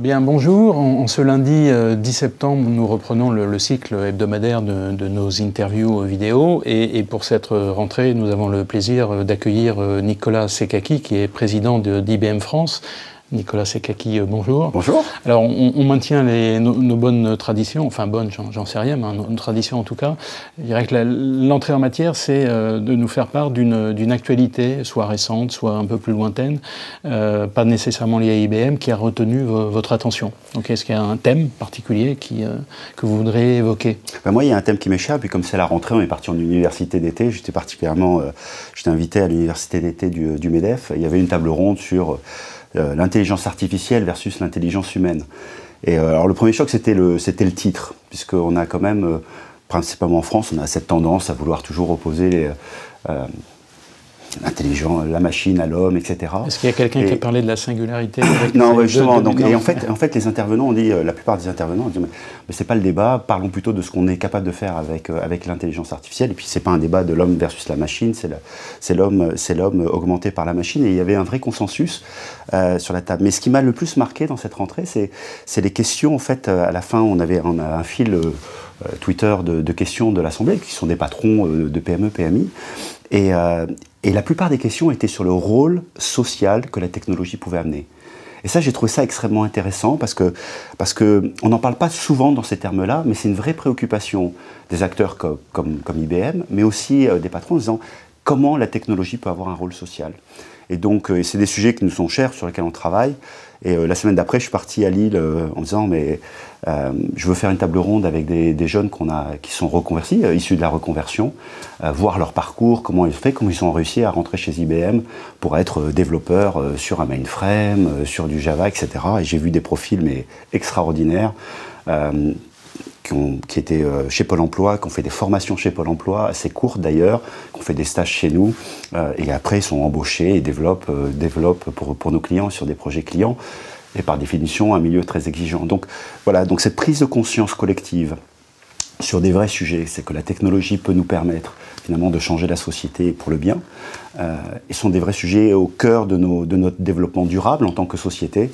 Bien, bonjour. En ce lundi 10 septembre, nous reprenons le cycle hebdomadaire de nos interviews vidéo. Et pour cette rentrée, nous avons le plaisir d'accueillir Nicolas Sekaki, qui est président d'IBM France. Nicolas Sekaki, bonjour. Bonjour. Alors, on maintient nos bonnes traditions, enfin bonnes, j'en sais rien, mais nos traditions en tout cas. Je dirais que l'entrée en matière, c'est de nous faire part d'une actualité, soit récente, soit un peu plus lointaine, pas nécessairement liée à IBM, qui a retenu votre attention. Donc, est-ce qu'il y a un thème particulier que vous voudriez évoquer? Moi, il y a un thème qui m'échappe, et comme c'est la rentrée, on est parti en université d'été. J'étais invité à l'université d'été du MEDEF. Il y avait une table ronde sur l'intelligence artificielle versus l'intelligence humaine. Et alors le premier choc, c'était le titre, puisqu'on a quand même, principalement en France, on a cette tendance à vouloir toujours opposer la machine à l'homme, etc. Est-ce qu'il y a quelqu'un qui a parlé de la singularité? Non, justement. Et en fait, les intervenants ont dit, la plupart des intervenants ont dit, mais c'est pas le débat, parlons plutôt de ce qu'on est capable de faire avec l'intelligence artificielle. Et puis c'est pas un débat de l'homme versus la machine, c'est l'homme augmenté par la machine. Et il y avait un vrai consensus sur la table. Mais ce qui m'a le plus marqué dans cette rentrée, c'est les questions. En fait, à la fin, on a un fil Twitter de questions de l'Assemblée, qui sont des patrons de PME, PMI. Et la plupart des questions étaient sur le rôle social que la technologie pouvait amener. Et ça, j'ai trouvé ça extrêmement intéressant parce que on n'en parle pas souvent dans ces termes-là, mais c'est une vraie préoccupation des acteurs comme IBM, mais aussi des patrons en disant comment la technologie peut avoir un rôle social. Et donc, c'est des sujets qui nous sont chers, sur lesquels on travaille. Et la semaine d'après, je suis parti à Lille en disant mais je veux faire une table ronde avec des jeunes qui sont reconvertis, issus de la reconversion, voir leur parcours, comment ils ont réussi à rentrer chez IBM pour être développeurs sur un mainframe, sur du Java, etc. Et j'ai vu des profils mais extraordinaires. Qui étaient chez Pôle emploi, qui ont fait des formations chez Pôle emploi, assez courtes d'ailleurs, qui ont fait des stages chez nous, et après ils sont embauchés et développent pour nos clients sur des projets clients, et par définition un milieu très exigeant. Donc voilà, donc cette prise de conscience collective sur des vrais sujets, c'est que la technologie peut nous permettre finalement de changer la société pour le bien, et sont des vrais sujets au cœur de notre développement durable en tant que société,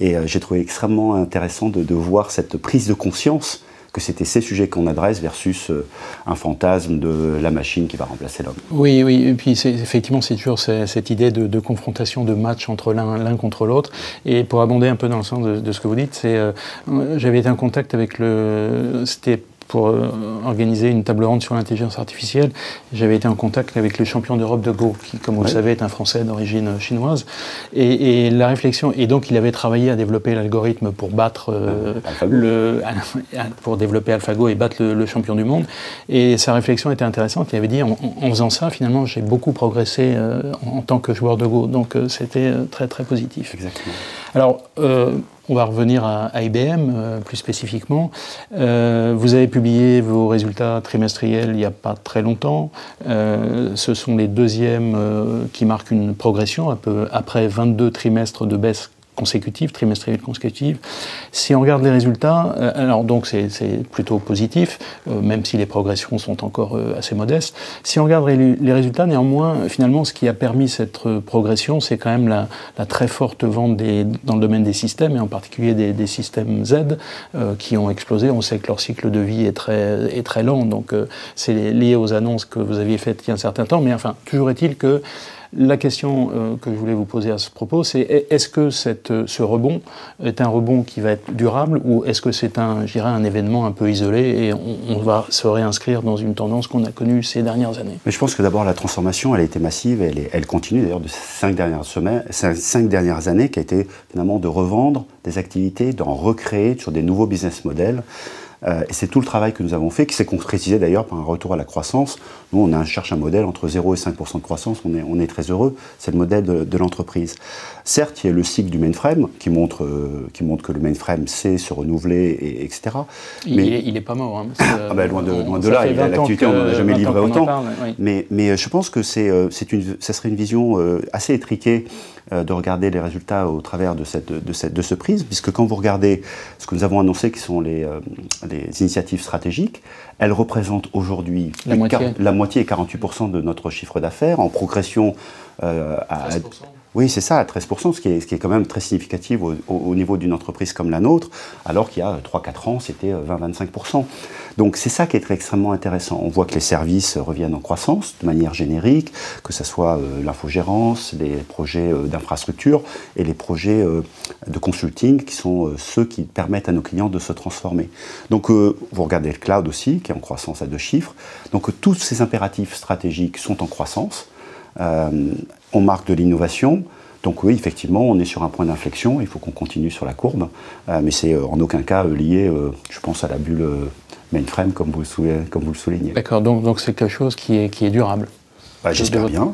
et j'ai trouvé extrêmement intéressant de voir cette prise de conscience que c'était ces sujets qu'on adresse versus un fantasme de la machine qui va remplacer l'homme. Oui, et puis effectivement c'est toujours cette idée de confrontation, de match entre l'un contre l'autre. Et pour abonder un peu dans le sens de ce que vous dites, j'avais été en contact avec c'était pour organiser une table ronde sur l'intelligence artificielle. J'avais été en contact avec le champion d'Europe de Go, qui, comme vous le savez, est un Français d'origine chinoise. Et la réflexion, et donc il avait travaillé à développer l'algorithme pour battre pour développer AlphaGo et battre le champion du monde. Et sa réflexion était intéressante. Il avait dit, en faisant ça, finalement, j'ai beaucoup progressé en tant que joueur de Go. Donc c'était très très positif. Exactement. Alors, on va revenir à IBM, plus spécifiquement. Vous avez publié vos résultats trimestriels il n'y a pas très longtemps. Ce sont les deuxièmes qui marquent une progression, après 22 trimestres de baisse consécutive, trimestrielle consécutive. Si on regarde les résultats, alors donc c'est plutôt positif, même si les progressions sont encore assez modestes. Si on regarde les résultats, néanmoins, finalement, ce qui a permis cette progression, c'est quand même la très forte vente dans le domaine des systèmes, et en particulier des systèmes Z, qui ont explosé. On sait que leur cycle de vie est très lent, donc c'est lié aux annonces que vous aviez faites il y a un certain temps, mais enfin, toujours est-il que la question que je voulais vous poser à ce propos, c'est est-ce que ce rebond est un rebond qui va être durable, ou est-ce que c'est un événement un peu isolé et on va se réinscrire dans une tendance qu'on a connue ces dernières années? Mais je pense que d'abord la transformation, elle a été massive, et elle continue d'ailleurs de ces 5 dernières années, qui a été finalement de revendre des activités, d'en recréer sur des nouveaux business models. Et c'est tout le travail que nous avons fait, qui s'est concrétisé d'ailleurs par un retour à la croissance. Nous, on cherche un modèle entre 0 et 5% de croissance, on est très heureux, c'est le modèle de l'entreprise. Certes, il y a le cycle du mainframe qui montre que le mainframe sait se renouveler, etc. Mais il n'est pas mort. Hein, loin de là, l'activité, on n'en a jamais livré autant. Oui. Mais je pense que ça serait une vision assez étriquée de regarder les résultats au travers de ce prisme, puisque quand vous regardez ce que nous avons annoncé, qui sont les initiatives stratégiques, elles représentent aujourd'hui la moitié et 48% de notre chiffre d'affaires, en progression à Oui, c'est ça, 13%, ce qui est quand même très significatif au niveau d'une entreprise comme la nôtre, alors qu'il y a 3-4 ans, c'était 20-25%. Donc c'est ça qui est extrêmement intéressant. On voit que les services reviennent en croissance de manière générique, que ce soit l'infogérance, les projets d'infrastructure et les projets de consulting qui sont ceux qui permettent à nos clients de se transformer. Donc vous regardez le cloud aussi, qui est en croissance à 2 chiffres. Donc tous ces impératifs stratégiques sont en croissance. On marque de l'innovation. Donc oui, effectivement, on est sur un point d'inflexion. Il faut qu'on continue sur la courbe. Mais c'est en aucun cas lié, je pense, à la bulle mainframe, comme vous le soulignez. D'accord, donc c'est quelque chose qui est durable. J'espère bien.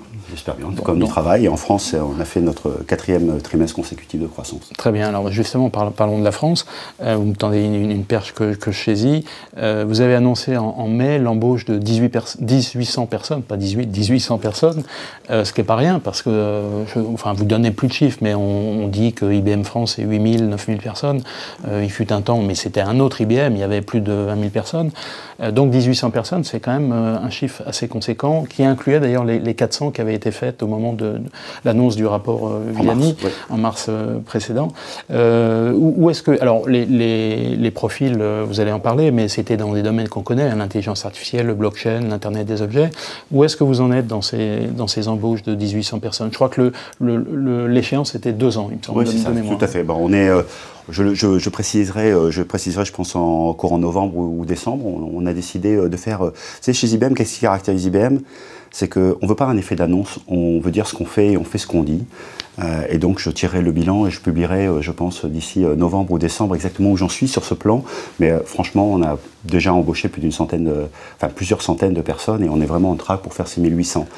Comme on travaille, en France, on a fait notre 4e trimestre consécutif de croissance. Très bien. Alors justement, parlons de la France. Vous me tendez une perche que je saisis. Vous avez annoncé en mai l'embauche de 1800 personnes, pas 1800 personnes, ce qui n'est pas rien, parce que, vous donnez plus de chiffres, mais on dit que IBM France, c'est 8000, 9000 personnes. Il fut un temps, mais c'était un autre IBM, il y avait plus de 20 000 personnes. Donc 1800 personnes, c'est quand même un chiffre assez conséquent, qui incluait d'ailleurs les 400 qui avaient été faites au moment de l'annonce du rapport Villani, en mars précédent. Où est-ce que... Alors, les profils, vous allez en parler, mais c'était dans des domaines qu'on connaît, hein, l'intelligence artificielle, le blockchain, l'Internet des objets. Où est-ce que vous en êtes dans ces embauches de 1800 personnes? Je crois que l'échéance était 2 ans, il me semble. Oui, c'est ça, tout à fait. Bon, on est... Je préciserai, je pense, en courant novembre ou décembre, on a décidé de faire... Vous savez, chez IBM, qu'est-ce qui caractérise IBM? C'est qu'on ne veut pas un effet d'annonce, on veut dire ce qu'on fait et on fait ce qu'on dit. Et donc je tirerai le bilan et je publierai, je pense, d'ici novembre ou décembre exactement où j'en suis sur ce plan. Mais franchement, on a déjà embauché plusieurs centaines de personnes et on est vraiment en track pour faire 6800.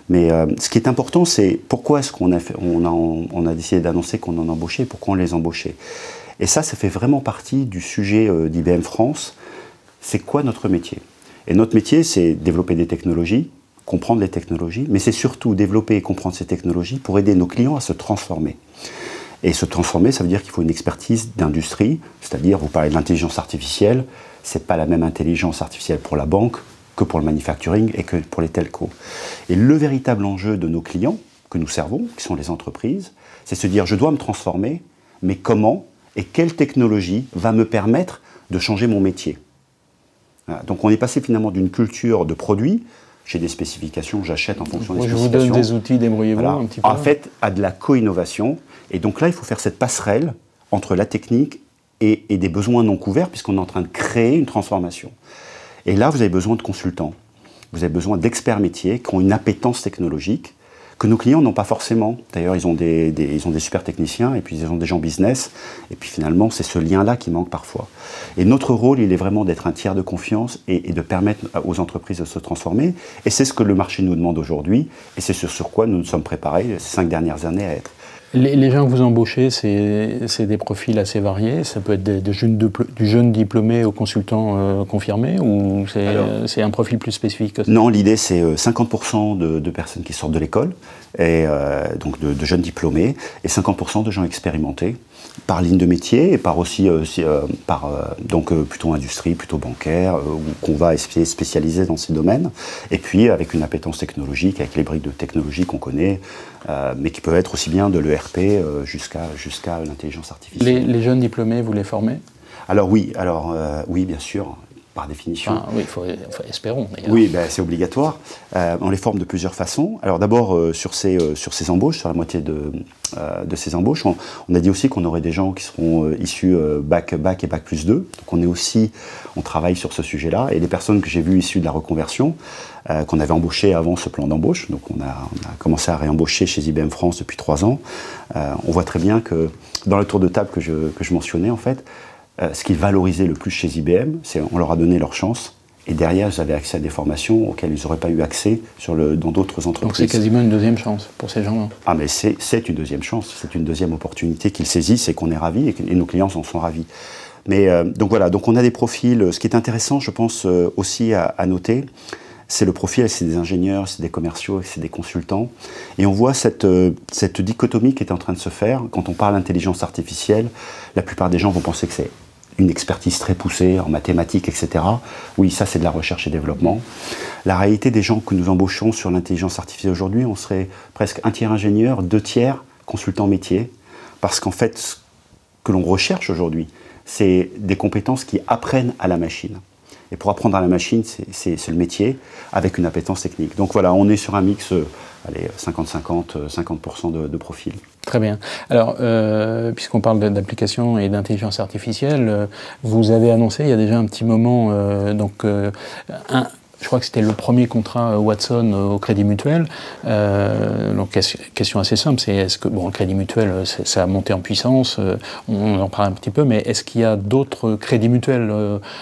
Mais ce qui est important, c'est pourquoi est-ce qu'on a décidé d'annoncer qu'on en embauchait et pourquoi on les embauchait. Et ça fait vraiment partie du sujet d'IBM France. C'est quoi notre métier? Et notre métier, c'est développer des technologies, comprendre les technologies, mais c'est surtout développer et comprendre ces technologies pour aider nos clients à se transformer. Et se transformer, ça veut dire qu'il faut une expertise d'industrie, c'est-à-dire, vous parlez de l'intelligence artificielle, c'est pas la même intelligence artificielle pour la banque que pour le manufacturing et que pour les telcos. Et le véritable enjeu de nos clients, que nous servons, qui sont les entreprises, c'est se dire, je dois me transformer, mais comment et quelle technologie va me permettre de changer mon métier? Voilà. Donc on est passé finalement d'une culture de produits. J'ai des spécifications, j'achète en fonction des spécifications. Je vous donne des outils, débrouillez-vous un petit peu. En fait, à de la co-innovation. Et donc là, il faut faire cette passerelle entre la technique et des besoins non couverts, puisqu'on est en train de créer une transformation. Et là, vous avez besoin de consultants. Vous avez besoin d'experts métiers qui ont une appétence technologique que nos clients n'ont pas forcément. D'ailleurs, ils ont des super techniciens et puis ils ont des gens business. Et puis finalement, c'est ce lien-là qui manque parfois. Et notre rôle, il est vraiment d'être un tiers de confiance et de permettre aux entreprises de se transformer. Et c'est ce que le marché nous demande aujourd'hui. Et c'est sur quoi nous nous sommes préparés ces 5 dernières années à être. Les gens que vous embauchez, c'est des profils assez variés. Ça peut être du jeune diplômé au consultant confirmé, ou c'est un profil plus spécifique que ça? Non, l'idée c'est 50% de personnes qui sortent de l'école, et donc de jeunes diplômés, et 50% de gens expérimentés, par ligne de métier, et par aussi, plutôt industrie, plutôt bancaire, ou qu'on va spécialiser dans ces domaines, et puis avec une appétence technologique, avec les briques de technologie qu'on connaît, mais qui peuvent être aussi bien de l'ERP jusqu'à l'intelligence artificielle. Les jeunes diplômés, vous les formez? Alors oui, bien sûr, par définition. Enfin, oui, espérons d'ailleurs. Oui, c'est obligatoire. On les forme de plusieurs façons. Alors d'abord, sur ces embauches, sur la moitié de ces embauches, on a dit aussi qu'on aurait des gens qui seront issus bac et bac plus 2. Donc on travaille sur ce sujet-là. Et les personnes que j'ai vues issues de la reconversion, qu'on avait embauchées avant ce plan d'embauche, donc on a commencé à réembaucher chez IBM France depuis 3 ans, on voit très bien que dans le tour de table que je mentionnais, en fait, ce qu'ils valorisaient le plus chez IBM, c'est on leur a donné leur chance. Et derrière, ils avaient accès à des formations auxquelles ils n'auraient pas eu accès dans d'autres entreprises. Donc c'est quasiment une deuxième chance pour ces gens-là. Ah, mais c'est une deuxième chance, c'est une deuxième opportunité qu'ils saisissent et qu'on est ravis, et nos clients en sont ravis. Mais donc voilà, donc on a des profils. Ce qui est intéressant, je pense, aussi à noter, c'est le profil, c'est des ingénieurs, c'est des commerciaux, c'est des consultants. Et on voit cette dichotomie qui est en train de se faire. Quand on parle d'intelligence artificielle, la plupart des gens vont penser que c'est une expertise très poussée en mathématiques, etc. Oui, ça c'est de la recherche et développement. La réalité des gens que nous embauchons sur l'intelligence artificielle aujourd'hui, on serait presque un tiers ingénieur, 2 tiers consultants métiers, parce qu'en fait, ce que l'on recherche aujourd'hui, c'est des compétences qui apprennent à la machine. Et pour apprendre à la machine, c'est le métier avec une appétence technique. Donc voilà, on est sur un mix, allez, 50-50, 50% de profil. Très bien. Alors, puisqu'on parle d'application et d'intelligence artificielle, vous avez annoncé il y a déjà un petit moment, je crois que c'était le premier contrat Watson au Crédit Mutuel. Donc, question assez simple, c'est est-ce que, bon, le Crédit Mutuel, ça a monté en puissance, on en parle un petit peu, mais est-ce qu'il y a d'autres crédits mutuels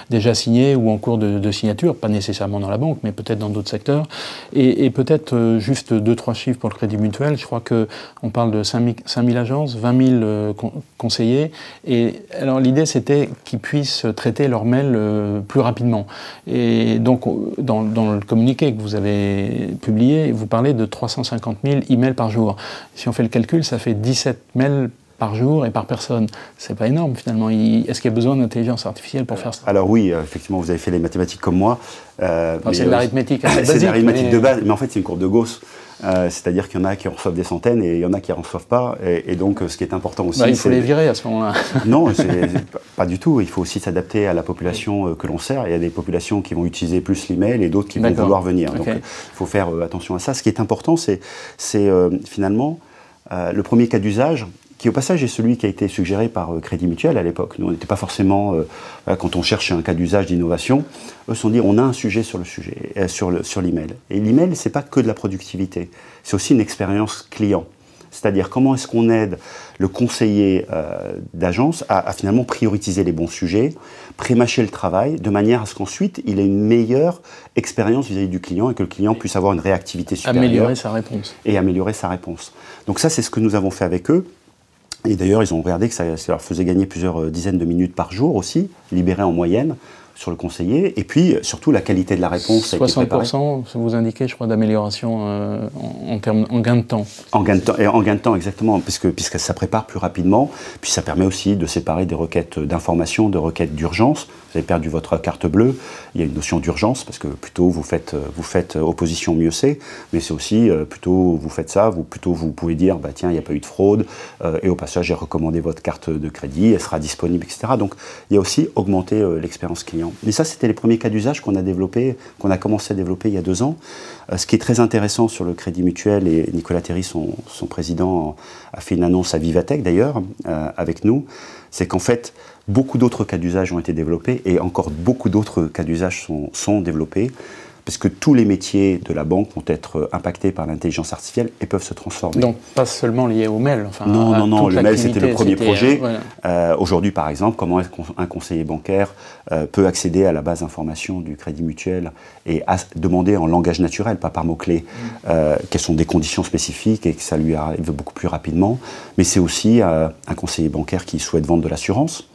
déjà signés ou en cours de signature, pas nécessairement dans la banque, mais peut-être dans d'autres secteurs, et peut-être juste 2-3 chiffres pour le Crédit Mutuel. Je crois qu'on parle de 5 000 agences, 20 000 conseillers, et alors l'idée c'était qu'ils puissent traiter leurs mails plus rapidement. Et donc, dans le communiqué que vous avez publié, vous parlez de 350 000 emails par jour. Si on fait le calcul, ça fait 17 mails par jour et par personne. C'est pas énorme finalement. Est-ce qu'il y a besoin d'intelligence artificielle pour faire ça? Alors oui, effectivement, vous avez fait les mathématiques comme moi. C'est de l'arithmétique assez basique. C'est de l'arithmétique de base, mais en fait c'est une courbe de Gauss. C'est-à-dire qu'il y en a qui en reçoivent des centaines et il y en a qui en reçoivent pas. Et donc, ce qui est important aussi... il faut les virer à ce moment-là. Non, pas du tout. Il faut aussi s'adapter à la population que l'on sert. Il y a des populations qui vont utiliser plus l'email et d'autres qui vont vouloir venir. Okay. Donc, il faut faire attention à ça. Ce qui est important, c'est finalement le premier cas d'usage, qui au passage est celui qui a été suggéré par Crédit Mutuel à l'époque. Nous, on n'était pas forcément, quand on cherche un cas d'usage d'innovation, eux se sont dit on a un sujet sur le sujet, sur l'email. Et l'email, c'est pas que de la productivité, c'est aussi une expérience client. C'est-à-dire comment est-ce qu'on aide le conseiller d'agence à finalement prioriser les bons sujets, prémâcher le travail, de manière à ce qu'ensuite il ait une meilleure expérience vis-à-vis du client et que le client puisse avoir une réactivité supérieure. Améliorer sa réponse. Et améliorer sa réponse. Donc ça, c'est ce que nous avons fait avec eux. Et d'ailleurs, ils ont regardé que ça leur faisait gagner plusieurs dizaines de minutes par jour aussi, libérées en moyenne sur le conseiller. Et puis, surtout, la qualité de la réponse. 60%, vous indiquez, je crois, d'amélioration en gain de temps. En gain de temps, exactement, puisque ça prépare plus rapidement. Puis ça permet aussi de séparer des requêtes d'information, de requêtes d'urgence. Vous avez perdu votre carte bleue, il y a une notion d'urgence, parce que plutôt vous faites opposition, mieux c'est. Mais c'est aussi, plutôt vous faites ça, plutôt vous pouvez dire, bah, tiens, il n'y a pas eu de fraude, et au passage, j'ai recommandé votre carte de crédit, elle sera disponible, etc. Donc, il y a aussi augmenté l'expérience client. Mais ça, c'était les premiers cas d'usage qu'on a développés, qu'on a commencé à développer il y a 2 ans. Ce qui est très intéressant sur le Crédit Mutuel, et Nicolas Terry, son président, a fait une annonce à Vivatech d'ailleurs, avec nous, c'est qu'en fait, beaucoup d'autres cas d'usage ont été développés et encore beaucoup d'autres cas d'usage sont développés, parce que tous les métiers de la banque vont être impactés par l'intelligence artificielle et peuvent se transformer. Donc pas seulement lié au mail. Enfin, non, le mail c'était le premier projet. Voilà. Aujourd'hui par exemple, comment est-ce qu'un conseiller bancaire peut accéder à la base d'information du Crédit Mutuel et demander en langage naturel, pas par mots-clés, quelles sont des conditions spécifiques et que ça lui arrive beaucoup plus rapidement. Mais c'est aussi un conseiller bancaire qui souhaite vendre de l'assurance.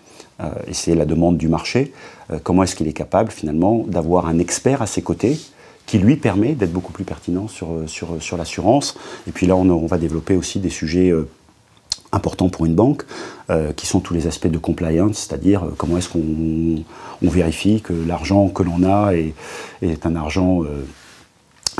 Et c'est la demande du marché. Comment est-ce qu'il est capable finalement d'avoir un expert à ses côtés qui lui permet d'être beaucoup plus pertinent sur l'assurance. Et puis là, on va développer aussi des sujets importants pour une banque, qui sont tous les aspects de compliance, c'est-à-dire comment est-ce qu'on vérifie que l'argent que l'on a est un argent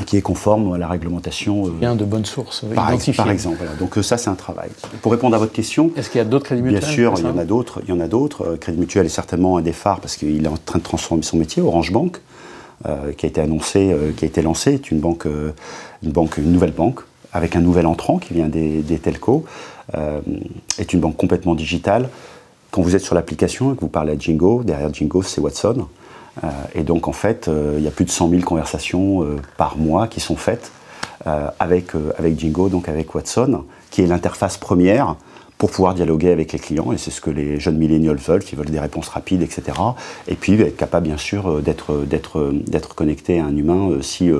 qui est conforme à la réglementation. Bien de bonnes sources identifiées. Par exemple. Voilà. Donc ça, c'est un travail. Pour répondre à votre question... Est-ce qu'il y a d'autres crédits mutuels? Bien sûr, il y en a d'autres. Crédit Mutuel est certainement un des phares parce qu'il est en train de transformer son métier. Orange Bank, qui a été annoncé, qui a été lancé, est une nouvelle banque, avec un nouvel entrant qui vient des telcos, est une banque complètement digitale. Quand vous êtes sur l'application et que vous parlez à Jingo, derrière Jingo, c'est Watson. Et donc, en fait, il y a plus de 100 000 conversations par mois qui sont faites avec Jingo, donc avec Watson, qui est l'interface première pour pouvoir dialoguer avec les clients. Et c'est ce que les jeunes millénials veulent, qui veulent des réponses rapides, etc. Et puis, être capable, bien sûr, d'être connecté à un humain si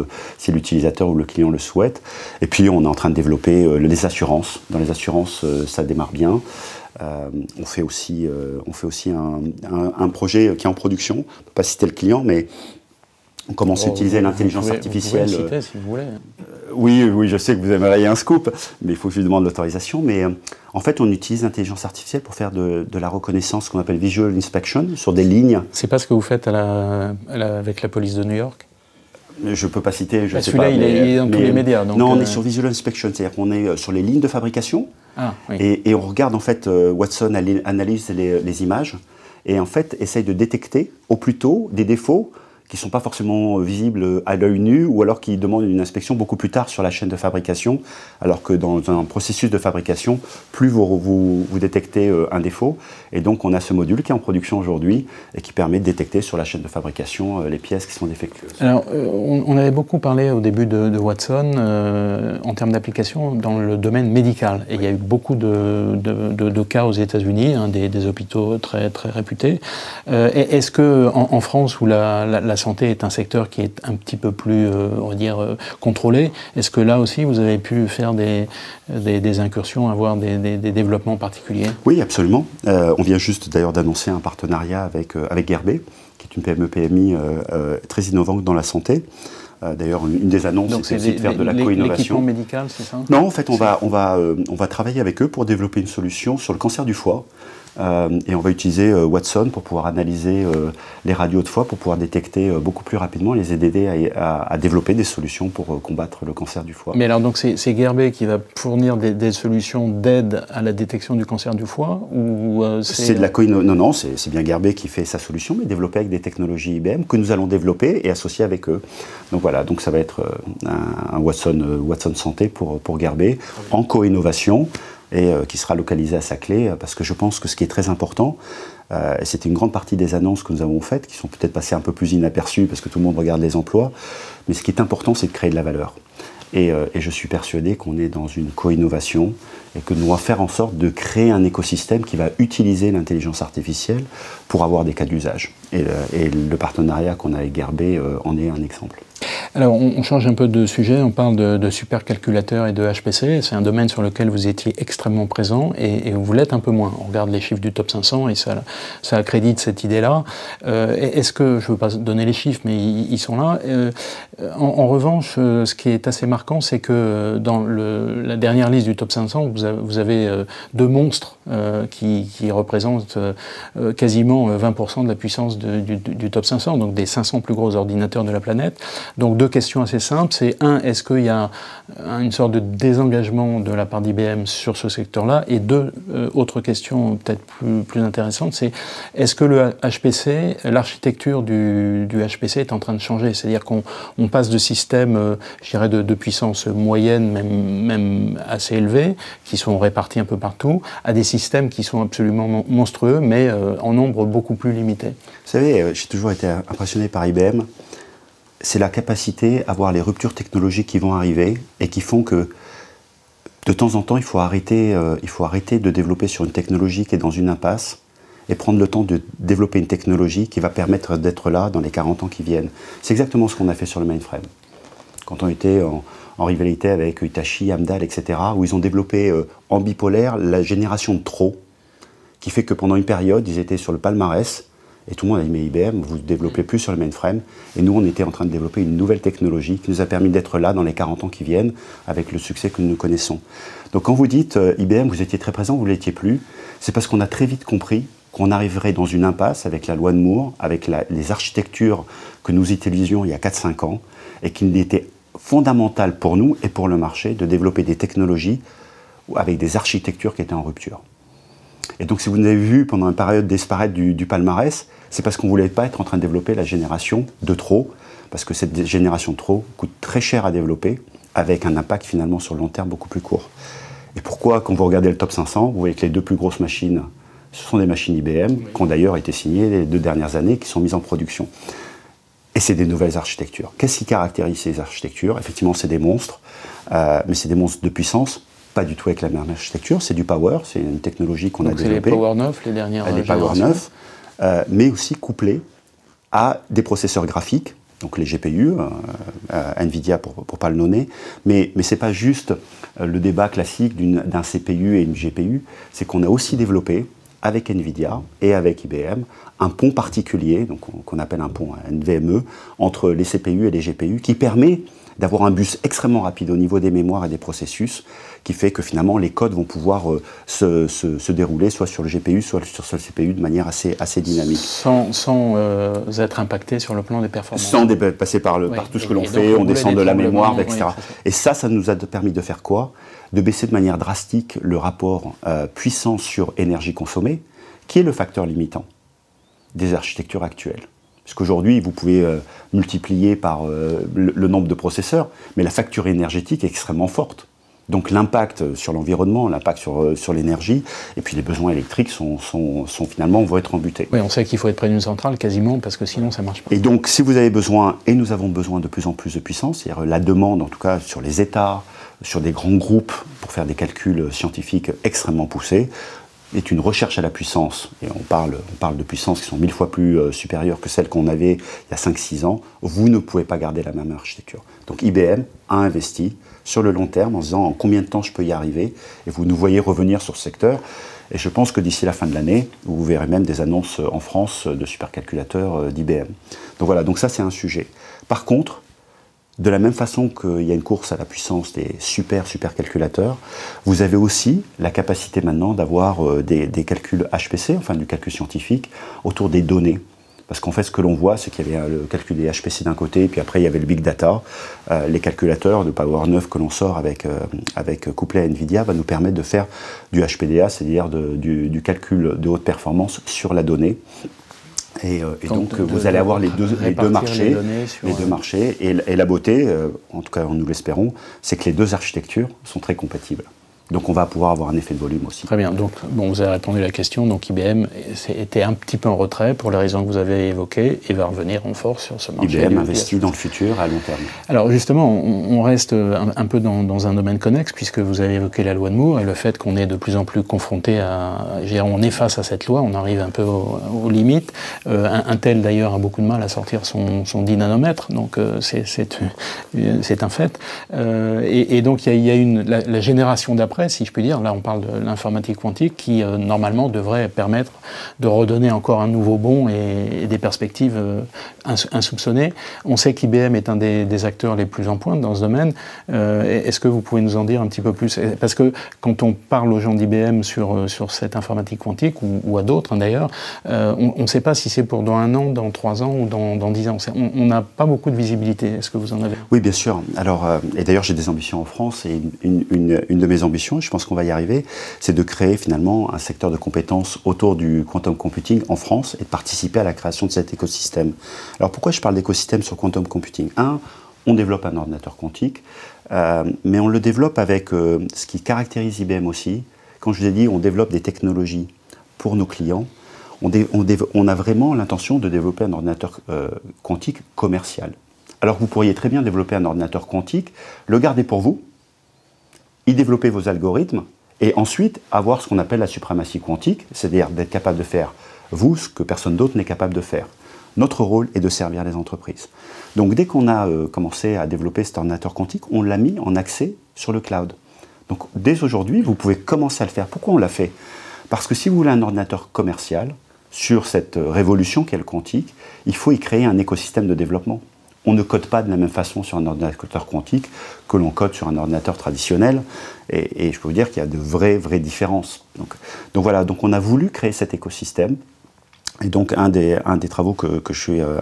l'utilisateur ou le client le souhaite. Et puis, on est en train de développer les assurances. Dans les assurances, ça démarre bien. On fait aussi un projet qui est en production. On ne peut pas citer le client, mais on commence à utiliser l'intelligence artificielle. Vous pouvez le citer, si vous voulez. Oui, je sais que vous aimeriez un scoop, mais il faut que je lui demande l'autorisation. Mais en fait, on utilise l'intelligence artificielle pour faire de la reconnaissance qu'on appelle visual inspection sur des lignes. C'est pas ce que vous faites avec la police de New York? Je ne peux pas citer, je ne sais pas. Celui-là, il est dans tous les médias. Donc non, on est sur visual inspection, c'est-à-dire qu'on est sur les lignes de fabrication oui. et on regarde en fait, Watson analyse les images et en fait essaye de détecter au plus tôt des défauts qui ne sont pas forcément visibles à l'œil nu ou alors qui demandent une inspection beaucoup plus tard sur la chaîne de fabrication, alors que dans un processus de fabrication, plus vous détectez un défaut. Et donc on a ce module qui est en production aujourd'hui et qui permet de détecter sur la chaîne de fabrication les pièces qui sont défectueuses. Alors on avait beaucoup parlé au début de Watson en termes d'application dans le domaine médical. Et il y a eu beaucoup de cas aux États-Unis, des hôpitaux très, très réputés. Est-ce qu'en France, où la santé est un secteur qui est un petit peu plus, on va dire, contrôlé, est-ce que là aussi vous avez pu faire des incursions, avoir des développements particuliers? Oui, absolument. On vient juste d'ailleurs d'annoncer un partenariat avec Gerbet, qui est une PME-PMI très innovante dans la santé. D'ailleurs, une des annonces, c'est aussi de faire de la co-innovation. L'équipement médical, c'est ça? Non, en fait, on va travailler avec eux pour développer une solution sur le cancer du foie. Et on va utiliser Watson pour pouvoir analyser les radios de foie, pour pouvoir détecter beaucoup plus rapidement et les aider à développer des solutions pour combattre le cancer du foie. Mais alors, donc c'est Gerbet qui va fournir des solutions d'aide à la détection du cancer du foie ou c'est de la non, c'est bien Gerbet qui fait sa solution, mais développée avec des technologies IBM que nous allons développer et associer avec eux. Donc voilà, donc ça va être un Watson Santé pour Gerbet en co-innovation, et qui sera localisé à Saclay, parce que je pense que ce qui est très important, et c'était une grande partie des annonces que nous avons faites, qui sont peut-être passées un peu plus inaperçues, parce que tout le monde regarde les emplois, mais ce qui est important, c'est de créer de la valeur. Et je suis persuadé qu'on est dans une co-innovation, et que nous devons faire en sorte de créer un écosystème qui va utiliser l'intelligence artificielle pour avoir des cas d'usage. Et le partenariat qu'on a avec Gerbet en est un exemple. Alors, on change un peu de sujet, on parle de supercalculateurs et de HPC. C'est un domaine sur lequel vous étiez extrêmement présent et vous l'êtes un peu moins. On regarde les chiffres du top 500 et ça accrédite cette idée-là. Est-ce que, je ne veux pas donner les chiffres, mais ils sont là. En revanche, ce qui est assez marquant, c'est que dans la dernière liste du top 500, vous avez deux monstres qui représentent quasiment 20% de la puissance du top 500, donc des 500 plus gros ordinateurs de la planète. Donc deux questions assez simples, c'est est-ce qu'il y a une sorte de désengagement de la part d'IBM sur ce secteur-là? Et deux, autres questions peut-être plus intéressantes, c'est est-ce que le HPC, l'architecture du HPC est en train de changer? C'est-à-dire qu'on passe de systèmes, je dirais, de puissance moyenne, même assez élevés, qui sont répartis un peu partout, à des systèmes qui sont absolument monstrueux, mais en nombre beaucoup plus limité. Vous savez, j'ai toujours été impressionné par IBM. C'est la capacité à voir les ruptures technologiques qui vont arriver et qui font que de temps en temps, il faut arrêter de développer sur une technologie qui est dans une impasse et prendre le temps de développer une technologie qui va permettre d'être là dans les 40 ans qui viennent. C'est exactement ce qu'on a fait sur le mainframe. Quand on était en rivalité avec Hitachi, Amdahl, etc., où ils ont développé en bipolaire la génération de trop, qui fait que pendant une période, ils étaient sur le palmarès. Et tout le monde a dit, mais IBM, vous ne développez plus sur le mainframe. Et nous, on était en train de développer une nouvelle technologie qui nous a permis d'être là dans les 40 ans qui viennent, avec le succès que nous connaissons. Donc quand vous dites, IBM, vous étiez très présent, vous ne l'étiez plus, c'est parce qu'on a très vite compris qu'on arriverait dans une impasse avec la loi de Moore, avec les architectures que nous utilisions il y a 4-5 ans, et qu'il était fondamental pour nous et pour le marché de développer des technologies avec des architectures qui étaient en rupture. Et donc si vous avez vu pendant une période disparaître du palmarès, c'est parce qu'on ne voulait pas être en train de développer la génération de trop, parce que cette génération de trop coûte très cher à développer, avec un impact finalement sur le long terme beaucoup plus court. Et pourquoi, quand vous regardez le top 500, vous voyez que les deux plus grosses machines, ce sont des machines IBM, qui ont d'ailleurs été signées les 2 dernières années, qui sont mises en production. Et c'est des nouvelles architectures. Qu'est-ce qui caractérise ces architectures? Effectivement, c'est des monstres, mais c'est des monstres de puissance, pas du tout avec la même architecture, c'est du Power, c'est une technologie qu'on a développée. C'est les Power 9, les dernières générations. Les Power 9, mais aussi couplés à des processeurs graphiques, donc les GPU, NVIDIA pour ne pas le nommer, mais ce n'est pas juste le débat classique d'un CPU et une GPU, c'est qu'on a aussi développé avec NVIDIA et avec IBM, un pont particulier, donc qu'on appelle un pont NVMe, entre les CPU et les GPU, qui permet d'avoir un bus extrêmement rapide au niveau des mémoires et des processus, qui fait que finalement les codes vont pouvoir se dérouler soit sur le GPU, soit sur le CPU de manière assez dynamique. Sans être impacté sur le plan des performances. Sans passer par tout ce que l'on fait, on descend de la mémoire, etc. Et ça nous a permis de faire quoi? De baisser de manière drastique le rapport puissance sur énergie consommée, qui est le facteur limitant des architectures actuelles. Parce qu'aujourd'hui, vous pouvez multiplier par le nombre de processeurs, mais la facture énergétique est extrêmement forte. Donc l'impact sur l'environnement, l'impact sur l'énergie, et puis les besoins électriques finalement vont être embutés. Oui, on sait qu'il faut être près d'une centrale quasiment, parce que sinon ça ne marche pas. Et donc si vous avez besoin, et nous avons besoin de plus en plus de puissance, c'est-à-dire la demande en tout cas sur les États, sur des grands groupes, pour faire des calculs scientifiques extrêmement poussés, est une recherche à la puissance, et on parle de puissances qui sont 1000 fois plus supérieures que celles qu'on avait il y a 5-6 ans, vous ne pouvez pas garder la même architecture. Donc IBM a investi sur le long terme en se disant en combien de temps je peux y arriver, et vous nous voyez revenir sur ce secteur, et je pense que d'ici la fin de l'année, vous verrez même des annonces en France de supercalculateurs d'IBM. Donc voilà, donc ça c'est un sujet. Par contre, de la même façon qu'il y a une course à la puissance des supercalculateurs, vous avez aussi la capacité maintenant d'avoir des calculs HPC, enfin du calcul scientifique, autour des données. Parce qu'en fait, ce que l'on voit, c'est qu'il y avait le calcul des HPC d'un côté, et puis après, il y avait le big data. Les calculateurs de Power 9 que l'on sort avec couplet NVIDIA va nous permettre de faire du HPDA, c'est-à-dire du calcul de haute performance sur la donnée. Et donc vous allez avoir les deux marchés, et la beauté, en tout cas nous l'espérons, c'est que les deux architectures sont très compatibles. Donc on va pouvoir avoir un effet de volume aussi. Très bien, donc bon, vous avez répondu à la question, donc IBM était un petit peu en retrait pour les raisons que vous avez évoquées et va revenir en force sur ce marché. IBM investit dans le futur à long terme. Alors justement, on reste un peu dans un domaine connexe puisque vous avez évoqué la loi de Moore et le fait qu'on est de plus en plus confronté à... On est face à cette loi, on arrive un peu aux limites. Intel d'ailleurs a beaucoup de mal à sortir son 10 nanomètres, donc c'est un fait. Et donc il y a la génération d'après, si je puis dire, là on parle de l'informatique quantique qui normalement devrait permettre de redonner encore un nouveau bond et des perspectives insoupçonnées. On sait qu'IBM est un des acteurs les plus en pointe dans ce domaine. Est-ce que vous pouvez nous en dire un petit peu plus? Parce que quand on parle aux gens d'IBM sur cette informatique quantique, ou à d'autres d'ailleurs, on ne sait pas si c'est pour dans 1 an, dans 3 ans ou dans 10 ans. On n'a pas beaucoup de visibilité. Est-ce que vous en avez? Oui, bien sûr. Alors, et d'ailleurs j'ai des ambitions en France, et une de mes ambitions, je pense qu'on va y arriver, c'est de créer finalement un secteur de compétences autour du quantum computing en France et de participer à la création de cet écosystème. Alors pourquoi je parle d'écosystème sur quantum computing? On développe un ordinateur quantique, mais on le développe avec ce qui caractérise IBM aussi. Quand je vous ai dit on développe des technologies pour nos clients, on a vraiment l'intention de développer un ordinateur quantique commercial. Alors vous pourriez très bien développer un ordinateur quantique, le garder pour vous, y développer vos algorithmes, et ensuite avoir ce qu'on appelle la suprématie quantique, c'est-à-dire d'être capable de faire, vous, ce que personne d'autre n'est capable de faire. Notre rôle est de servir les entreprises. Donc dès qu'on a commencé à développer cet ordinateur quantique, on l'a mis en accès sur le cloud. Donc dès aujourd'hui, vous pouvez commencer à le faire. Pourquoi on l'a fait? Parce que si vous voulez un ordinateur commercial, sur cette révolution qu'est le quantique, il faut y créer un écosystème de développement. On ne code pas de la même façon sur un ordinateur quantique que l'on code sur un ordinateur traditionnel. Et je peux vous dire qu'il y a de vraies différences. Donc voilà, donc on a voulu créer cet écosystème. Et donc un des travaux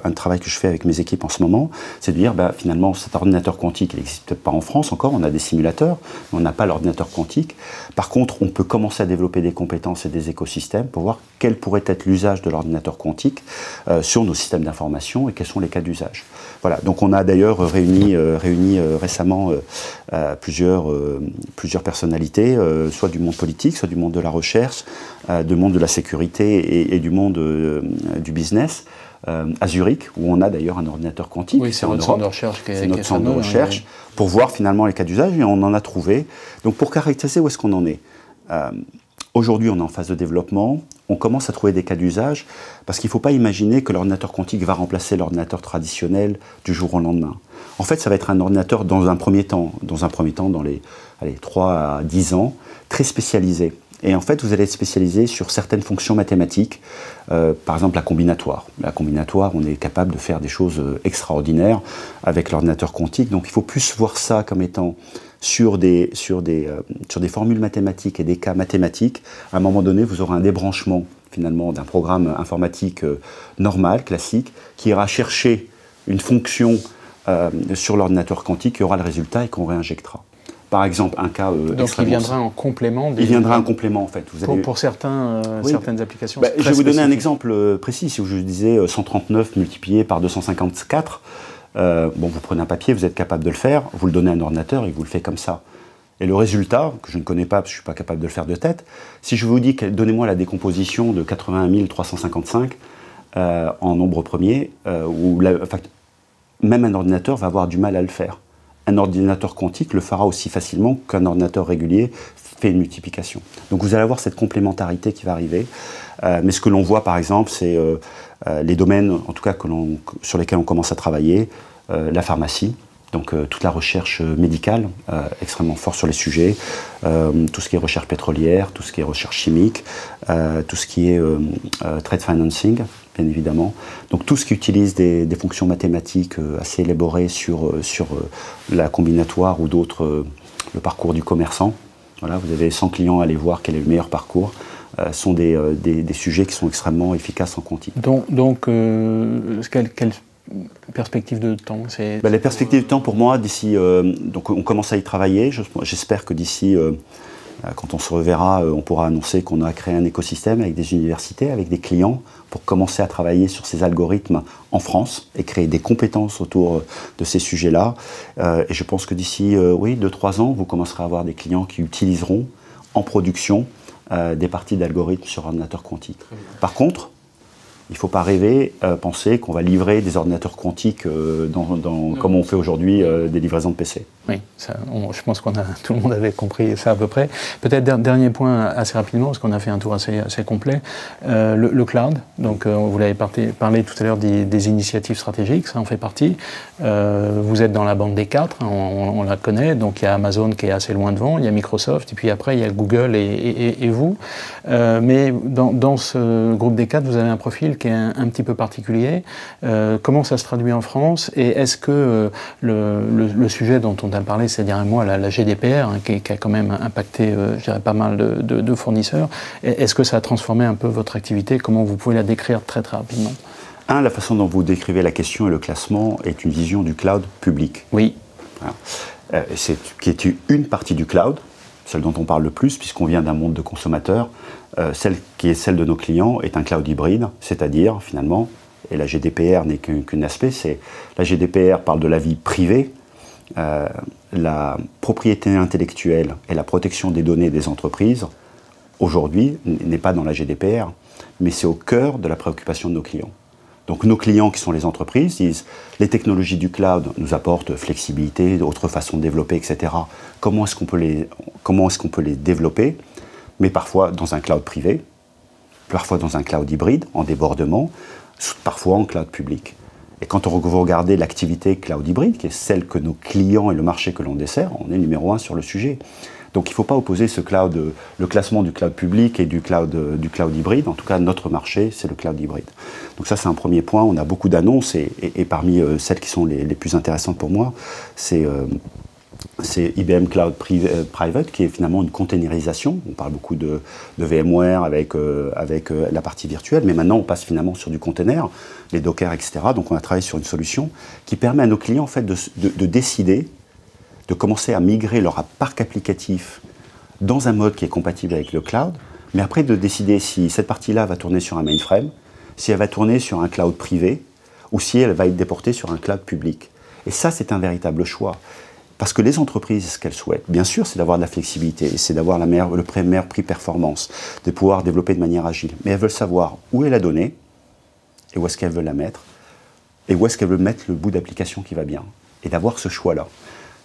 un travail que je fais avec mes équipes en ce moment, c'est de dire finalement cet ordinateur quantique, il n'existe peut-être pas en France encore, on a des simulateurs, mais on n'a pas l'ordinateur quantique. Par contre, on peut commencer à développer des compétences et des écosystèmes pour voir quel pourrait être l'usage de l'ordinateur quantique sur nos systèmes d'information et quels sont les cas d'usage. Voilà, donc on a d'ailleurs réuni récemment plusieurs personnalités, soit du monde politique, soit du monde de la recherche, du monde de la sécurité et du monde du business, à Zurich, où on a d'ailleurs un ordinateur quantique. Oui, c'est notre centre de recherche. C'est notre centre de recherche, pour voir finalement les cas d'usage, et on en a trouvé. Donc pour caractériser où est-ce qu'on en est, aujourd'hui on est en phase de développement, on commence à trouver des cas d'usage, parce qu'il ne faut pas imaginer que l'ordinateur quantique va remplacer l'ordinateur traditionnel du jour au lendemain. En fait, ça va être un ordinateur dans un premier temps dans les 3 à 10 ans, très spécialisé. Et en fait, vous allez être spécialisé sur certaines fonctions mathématiques, par exemple la combinatoire. La combinatoire, on est capable de faire des choses extraordinaires avec l'ordinateur quantique. Donc il faut plus voir ça comme étant sur des formules mathématiques et des cas mathématiques. À un moment donné, vous aurez un débranchement finalement d'un programme informatique normal, classique, qui ira chercher une fonction sur l'ordinateur quantique, qui aura le résultat et qu'on réinjectera. Par exemple, un cas donc il viendra en complément Il viendra en complément, en fait. Pour certaines applications. Je vais vous donner un exemple précis. Si je vous disais 139 multiplié par 254, vous prenez un papier, vous êtes capable de le faire, vous le donnez à un ordinateur, il vous le fait comme ça. Et le résultat, que je ne connais pas parce que je ne suis pas capable de le faire de tête, si je vous dis, donnez-moi la décomposition de 81 355 en nombre premier, même un ordinateur va avoir du mal à le faire. Un ordinateur quantique le fera aussi facilement qu'un ordinateur régulier fait une multiplication. Donc vous allez avoir cette complémentarité qui va arriver. Mais ce que l'on voit par exemple, c'est les domaines, en tout cas sur lesquels on commence à travailler, la pharmacie, donc toute la recherche médicale, extrêmement fort sur les sujets, tout ce qui est recherche pétrolière, tout ce qui est recherche chimique, tout ce qui est trade financing, bien évidemment. Donc tout ce qui utilise des fonctions mathématiques assez élaborées sur la combinatoire ou d'autres, le parcours du commerçant. Voilà, vous avez 100 clients, allez voir quel est le meilleur parcours. Sont des sujets qui sont extrêmement efficaces en quantique. Donc quelle perspective de temps Les perspectives de temps pour moi, d'ici, donc on commence à y travailler. J'espère que d'ici, quand on se reverra, on pourra annoncer qu'on a créé un écosystème avec des universités, avec des clients, pour commencer à travailler sur ces algorithmes en France et créer des compétences autour de ces sujets-là. Et je pense que d'ici 2-3 ans, vous commencerez à avoir des clients qui utiliseront en production des parties d'algorithmes sur ordinateur quantique. Par contre, il ne faut pas rêver, penser qu'on va livrer des ordinateurs quantiques comme on fait aujourd'hui des livraisons de PC. Oui, je pense que tout le monde avait compris ça à peu près. Peut-être dernier point assez rapidement, parce qu'on a fait un tour assez complet. Le cloud, donc vous l'avez parlé tout à l'heure des initiatives stratégiques, ça en fait partie. Vous êtes dans la bande des 4, on la connaît, donc il y a Amazon qui est assez loin devant, il y a Microsoft, et puis après il y a Google et vous. Mais dans ce groupe des 4, vous avez un profil qui est un petit peu particulier. Comment ça se traduit en France? Et est-ce que le sujet dont on a parlé ces derniers mois, la GDPR, qui a quand même impacté, je dirais, pas mal de fournisseurs, est-ce que ça a transformé un peu votre activité? Comment vous pouvez la décrire très rapidement? La façon dont vous décrivez la question et le classement est une vision du cloud public. Oui. Voilà. Qui est une partie du cloud, celle dont on parle le plus, puisqu'on vient d'un monde de consommateurs. Celle qui est celle de nos clients est un cloud hybride, c'est-à-dire, finalement, et la GDPR n'est qu'un aspect, la GDPR parle de la vie privée, la propriété intellectuelle et la protection des données des entreprises, aujourd'hui, n'est pas dans la GDPR, mais c'est au cœur de la préoccupation de nos clients. Donc nos clients, qui sont les entreprises, disent les technologies du cloud nous apportent flexibilité, d'autres façons de développer, etc. Comment est-ce qu'on peut les développer? Mais parfois dans un cloud privé, parfois dans un cloud hybride, en débordement, parfois en cloud public. Et quand vous regardez l'activité cloud hybride, qui est celle que nos clients et le marché que l'on dessert, on est numéro 1 sur le sujet. Donc il ne faut pas opposer le classement du cloud public et du cloud hybride. En tout cas, notre marché, c'est le cloud hybride. Donc ça, c'est un premier point. On a beaucoup d'annonces et parmi celles qui sont les plus intéressantes pour moi, c'est IBM Cloud Private, qui est finalement une containerisation. On parle beaucoup de VMware avec la partie virtuelle, mais maintenant on passe finalement sur du container, les Docker, etc. Donc on a travaillé sur une solution qui permet à nos clients en fait, de décider, de commencer à migrer leur parc applicatif dans un mode qui est compatible avec le cloud, mais après de décider si cette partie-là va tourner sur un mainframe, si elle va tourner sur un cloud privé, ou si elle va être déportée sur un cloud public. Et ça, c'est un véritable choix. Parce que les entreprises, ce qu'elles souhaitent, bien sûr, c'est d'avoir de la flexibilité, c'est d'avoir le meilleur prix performance, de pouvoir développer de manière agile. Mais elles veulent savoir où est la donnée, et où est-ce qu'elles veulent la mettre, et où est-ce qu'elles veulent mettre le bout d'application qui va bien. Et d'avoir ce choix-là.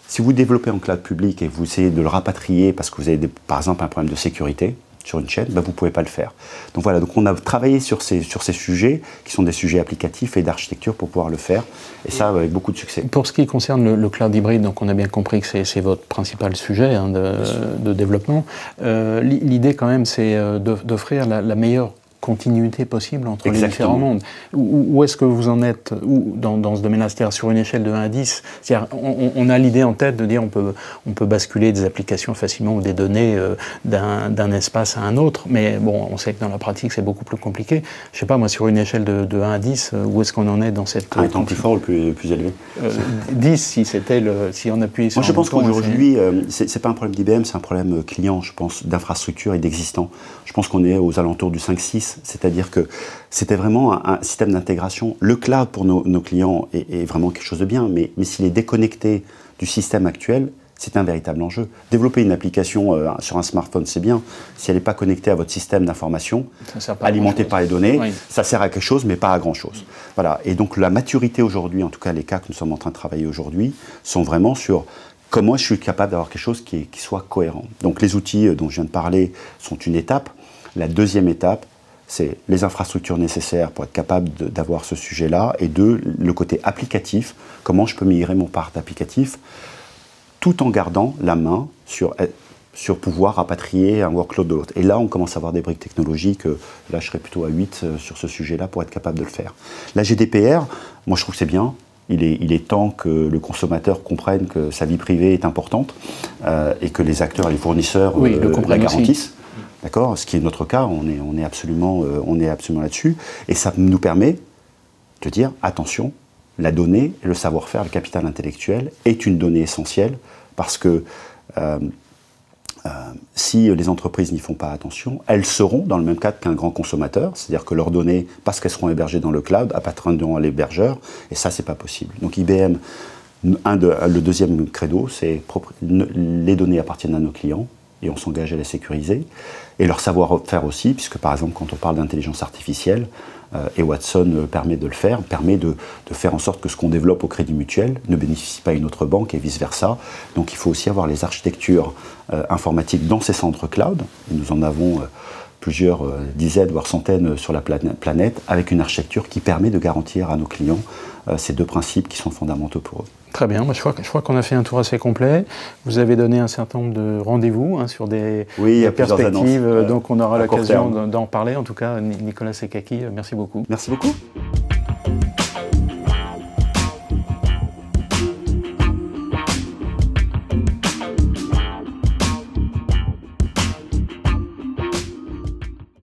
Si vous développez en cloud public et vous essayez de le rapatrier parce que vous avez par exemple un problème de sécurité, sur une chaîne, vous ne pouvez pas le faire. Donc voilà, donc on a travaillé sur ces sujets qui sont des sujets applicatifs et d'architecture pour pouvoir le faire, et ça avec beaucoup de succès. Pour ce qui concerne le cloud hybride, donc on a bien compris que c'est votre principal sujet de développement. L'idée quand même, c'est d'offrir la meilleure continuité possible entre les différents mondes. Où est-ce que vous en êtes dans ce domaine-là? C'est-à-dire sur une échelle de 1 à 10, on a l'idée en tête de dire on peut basculer des applications facilement ou des données d'un espace à un autre, mais bon, on sait que dans la pratique c'est beaucoup plus compliqué. Je sais pas, moi sur une échelle de 1 à 10, où est-ce qu'on en est dans cette... Un étant le plus fort ou le plus élevé 10 si on appuie sur... Moi je pense qu'aujourd'hui, c'est pas un problème d'IBM, c'est un problème client, je pense, d'infrastructure et d'existant. Je pense qu'on est aux alentours du 5-6. C'est-à-dire que c'était vraiment un système d'intégration. Le cloud pour nos clients est vraiment quelque chose de bien, mais s'il est déconnecté du système actuel, c'est un véritable enjeu. Développer une application sur un smartphone, c'est bien. Si elle n'est pas connectée à votre système d'information, alimentée par les données, oui, ça sert à quelque chose, mais pas à grand-chose. Voilà. Et donc la maturité aujourd'hui, en tout cas les cas que nous sommes en train de travailler aujourd'hui, sont vraiment sur comment je suis capable d'avoir quelque chose qui soit cohérent. Donc les outils dont je viens de parler sont une étape. La deuxième étape, c'est les infrastructures nécessaires pour être capable d'avoir ce sujet-là, et le côté applicatif, comment je peux migrer mon parc applicatif, tout en gardant la main sur pouvoir rapatrier un workload de l'autre. Et là, on commence à avoir des briques technologiques, là je serais plutôt à 8 sur ce sujet-là pour être capable de le faire. La GDPR, moi je trouve que c'est bien. Il est temps que le consommateur comprenne que sa vie privée est importante et que les acteurs, les fournisseurs la garantissent. D'accord, ce qui est notre cas, on est absolument là-dessus. Et ça nous permet de dire, attention, la donnée, le savoir-faire, le capital intellectuel est une donnée essentielle, parce que si les entreprises n'y font pas attention, elles seront dans le même cadre qu'un grand consommateur, c'est-à-dire que leurs données, parce qu'elles seront hébergées dans le cloud, appartiendront à l'hébergeur, et ça, c'est pas possible. Donc IBM, le deuxième credo, c'est les données appartiennent à nos clients, et on s'engage à les sécuriser, et leur savoir-faire aussi, puisque par exemple quand on parle d'intelligence artificielle, et Watson permet de le faire, permet de faire en sorte que ce qu'on développe au Crédit Mutuel ne bénéficie pas à une autre banque et vice-versa. Donc il faut aussi avoir les architectures informatiques dans ces centres cloud, et nous en avons plusieurs dizaines, voire centaines sur la planète, avec une architecture qui permet de garantir à nos clients ces deux principes qui sont fondamentaux pour eux. Très bien, je crois qu'on a fait un tour assez complet. Vous avez donné un certain nombre de rendez-vous sur des perspectives, donc on aura l'occasion d'en parler. En tout cas, Nicolas Sekaki, merci beaucoup. Merci beaucoup.